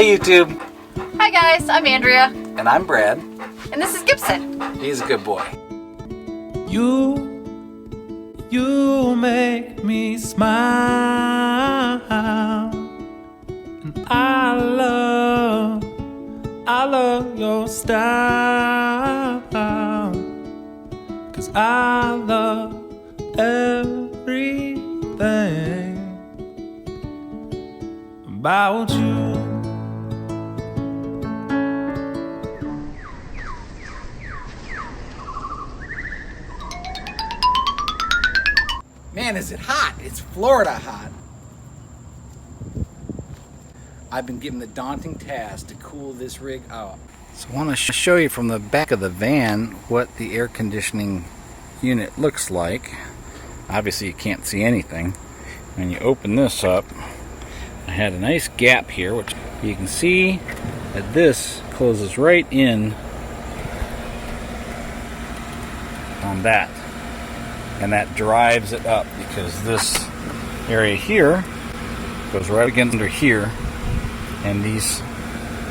Hey YouTube! Hi guys, I'm Andrea. And I'm Brad. And this is Gibson. He's a good boy. You make me smile, and I love your style, 'cause I love everything about you. Man, is it hot! It's Florida hot. I've been given the daunting task to cool this rig out. So I want to show you from the back of the van what the air conditioning unit looks like. Obviously you can't see anything. When you open this up, I had a nice gap here, which you can see that this closes right in on that. And that drives it up because this area here goes right against under here, and these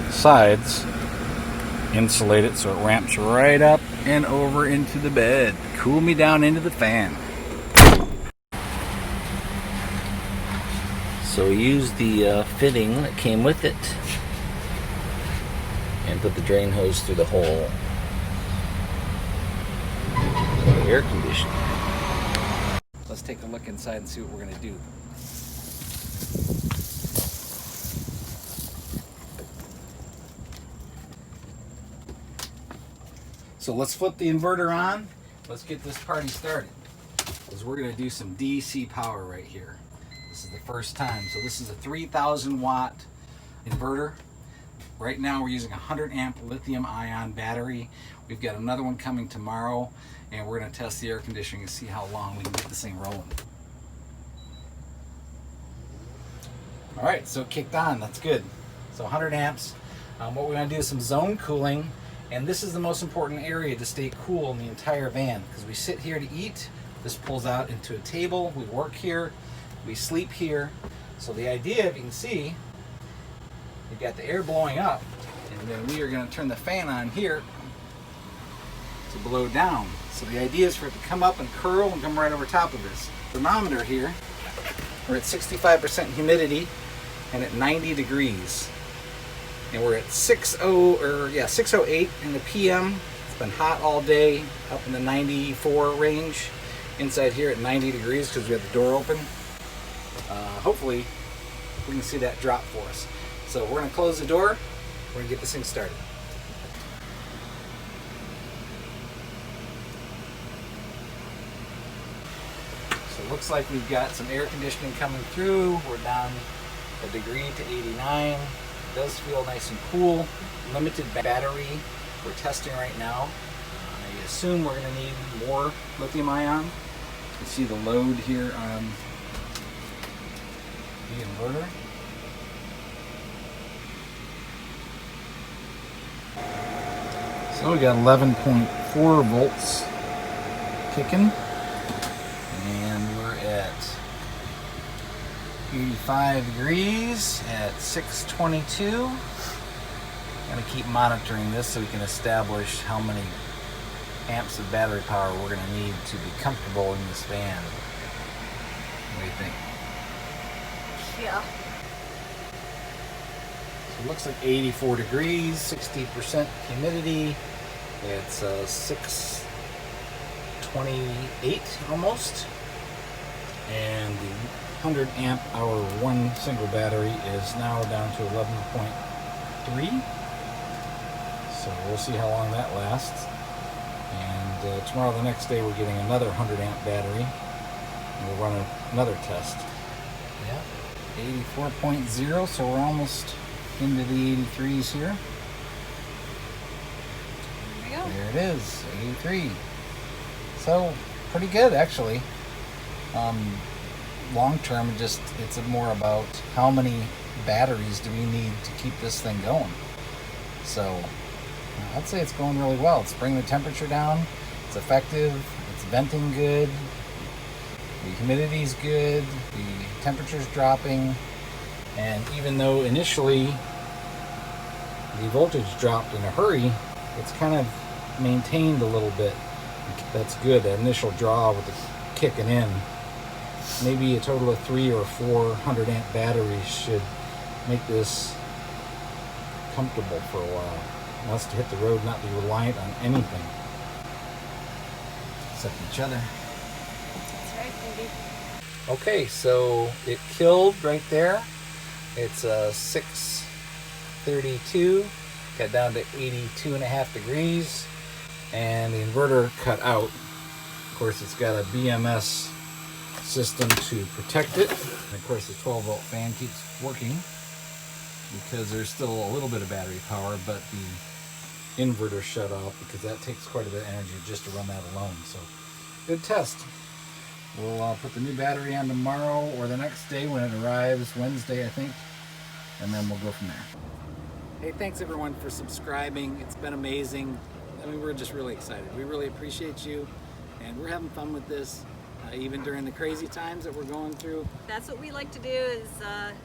sides insulate it so it ramps right up and over into the bed. Cool me down into the fan. So we used the fitting that came with it and put the drain hose through the hole. Air conditioning. Let's take a look inside and see what we're going to do. So let's flip the inverter on. Let's get this party started. Because we're going to do some DC power right here. This is the first time. So this is a 3,000 watt inverter. Right now we're using a 100 amp lithium ion battery. We've got another one coming tomorrow, and we're going to test the air conditioning and see how long we can get this thing rolling. Alright, so it kicked on. That's good. So 100 amps. What we're going to do is some zone cooling, and this is the most important area to stay cool in the entire van, because we sit here to eat. This pulls out into a table. We work here. We sleep here. So the idea, if you can see, we've got the air blowing up, and then we are going to turn the fan on here to blow down. So the idea is for it to come up and curl and come right over top of this. Thermometer here, we're at 65% humidity and at 90 degrees. And we're at 6:08 in the PM. It's been hot all day, up in the 94 range. Inside here at 90 degrees because we have the door open. Hopefully we can see that drop for us. So we're going to close the door. We're going to get this thing started. So it looks like we've got some air conditioning coming through. We're down a degree to 89. It does feel nice and cool. Limited battery we're testing right now. I assume we're going to need more lithium ion. You see the load here on the inverter. So we got 11.4 volts kicking, and we're at 85 degrees at 6:22. Gonna keep monitoring this so we can establish how many amps of battery power we're gonna need to be comfortable in this van. What do you think? Yeah. So it looks like 84 degrees, 60% humidity. It's 6:28 almost. And the 100 amp hour one single battery is now down to 11.3. So we'll see how long that lasts. And tomorrow, the next day, we're getting another 100 amp battery. And we'll run another test. Yeah, 84.0, so we're almost into the 83s here. There we go. There it is, 83. So pretty good actually. Long term, it's more about how many batteries do we need to keep this thing going. So I'd say it's going really well. It's bringing the temperature down. It's effective. It's venting good. The humidity's good. The temperature's dropping. And even though initially the voltage dropped in a hurry, it's kind of maintained a little bit. That's good. That initial draw with the kicking in. Maybe a total of 300 or 400 amp batteries should make this comfortable for a while. It wants to hit the road, not be reliant on anything except each other. That's right, baby. Okay, so it killed right there. It's 632, got down to 82.5 degrees, and the inverter cut out. Of course, it's got a BMS system to protect it. And of course, the 12-volt fan keeps working because there's still a little bit of battery power, but the inverter shut off because that takes quite a bit of energy just to run that alone. So, good test. We'll put the new battery on tomorrow or the next day when it arrives, Wednesday, I think, and then we'll go from there. Hey, thanks everyone for subscribing. It's been amazing. I mean, we're just really excited. We really appreciate you, and we're having fun with this, even during the crazy times that we're going through. That's what we like to do is,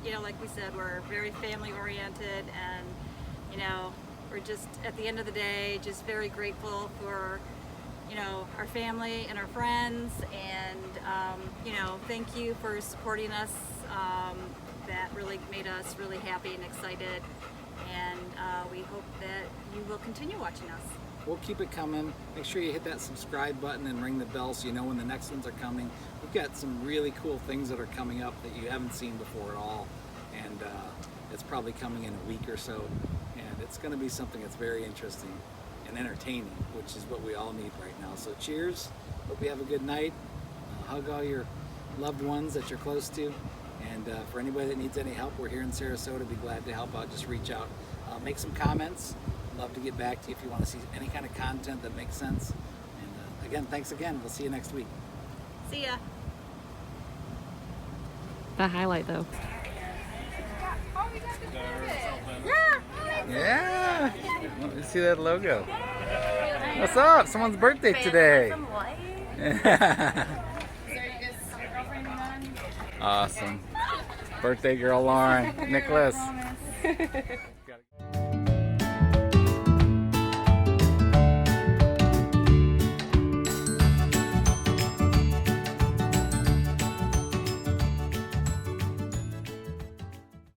you know, like we said, we're very family oriented, and, you know, we're just, at the end of the day, just very grateful for, you know, our family and our friends, and, you know, thank you for supporting us. That really made us really happy and excited, and we hope that you will continue watching us. We'll keep it coming. Make sure you hit that subscribe button and ring the bell so you know when the next ones are coming. We've got some really cool things that are coming up that you haven't seen before at all, and it's probably coming in a week or so, and it's going to be something that's very interesting and entertaining, which is what we all need right now. So cheers, hope you have a good night. Hug all your loved ones that you're close to, and for anybody that needs any help, we're here in Sarasota. Be glad to help out. Just reach out, make some comments. Love to get back to you if you want to see any kind of content that makes sense. And again, thanks again. We'll see you next week. See ya. The highlight though. Yeah. Let me see that logo. What's up? Someone's birthday today. Awesome. Birthday girl Lauren. Nicholas.